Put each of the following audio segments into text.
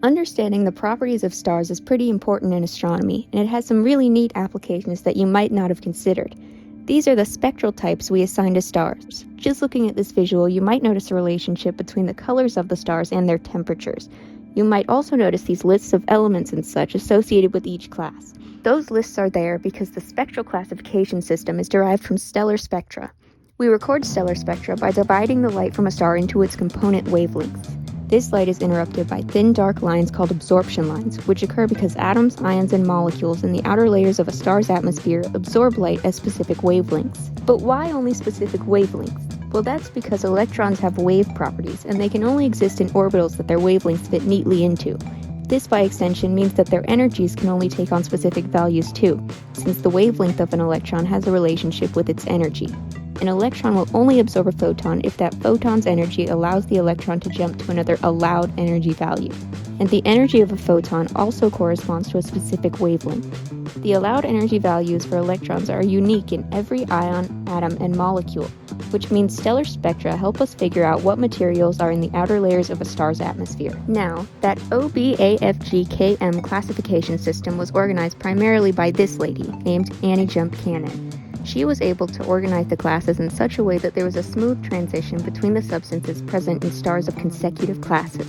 Understanding the properties of stars is pretty important in astronomy, and it has some really neat applications that you might not have considered. These are the spectral types we assign to stars. Just looking at this visual, you might notice a relationship between the colors of the stars and their temperatures. You might also notice these lists of elements and such associated with each class. Those lists are there because the spectral classification system is derived from stellar spectra. We record stellar spectra by dividing the light from a star into its component wavelengths. This light is interrupted by thin dark lines called absorption lines, which occur because atoms, ions, and molecules in the outer layers of a star's atmosphere absorb light at specific wavelengths. But why only specific wavelengths? Well, that's because electrons have wave properties, and they can only exist in orbitals that their wavelengths fit neatly into. This, by extension, means that their energies can only take on specific values too, since the wavelength of an electron has a relationship with its energy. An electron will only absorb a photon if that photon's energy allows the electron to jump to another allowed energy value. And the energy of a photon also corresponds to a specific wavelength. The allowed energy values for electrons are unique in every ion, atom, and molecule, which means stellar spectra help us figure out what materials are in the outer layers of a star's atmosphere. Now, that OBAFGKM classification system was organized primarily by this lady, named Annie Jump Cannon. She was able to organize the classes in such a way that there was a smooth transition between the substances present in stars of consecutive classes.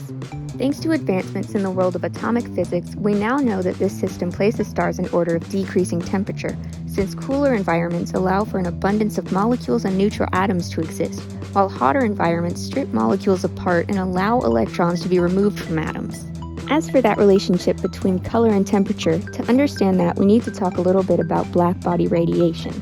Thanks to advancements in the world of atomic physics, we now know that this system places stars in order of decreasing temperature, since cooler environments allow for an abundance of molecules and neutral atoms to exist, while hotter environments strip molecules apart and allow electrons to be removed from atoms. As for that relationship between color and temperature, to understand that, we need to talk a little bit about black body radiation.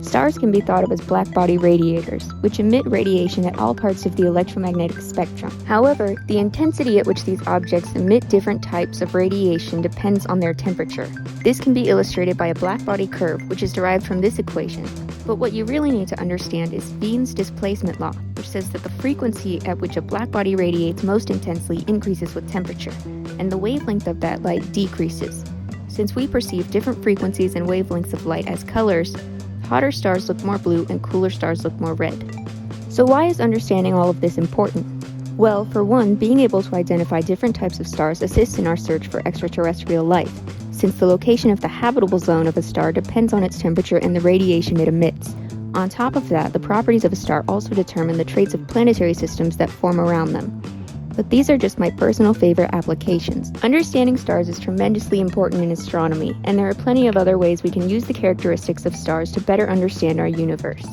Stars can be thought of as black body radiators, which emit radiation at all parts of the electromagnetic spectrum. However, the intensity at which these objects emit different types of radiation depends on their temperature. This can be illustrated by a black body curve, which is derived from this equation. But what you really need to understand is Wien's displacement law, which says that the frequency at which a black body radiates most intensely increases with temperature, and the wavelength of that light decreases. Since we perceive different frequencies and wavelengths of light as colors, hotter stars look more blue and cooler stars look more red. So why is understanding all of this important? Well, for one, being able to identify different types of stars assists in our search for extraterrestrial life, since the location of the habitable zone of a star depends on its temperature and the radiation it emits. On top of that, the properties of a star also determine the traits of planetary systems that form around them. But these are just my personal favorite applications. Understanding stars is tremendously important in astronomy, and there are plenty of other ways we can use the characteristics of stars to better understand our universe.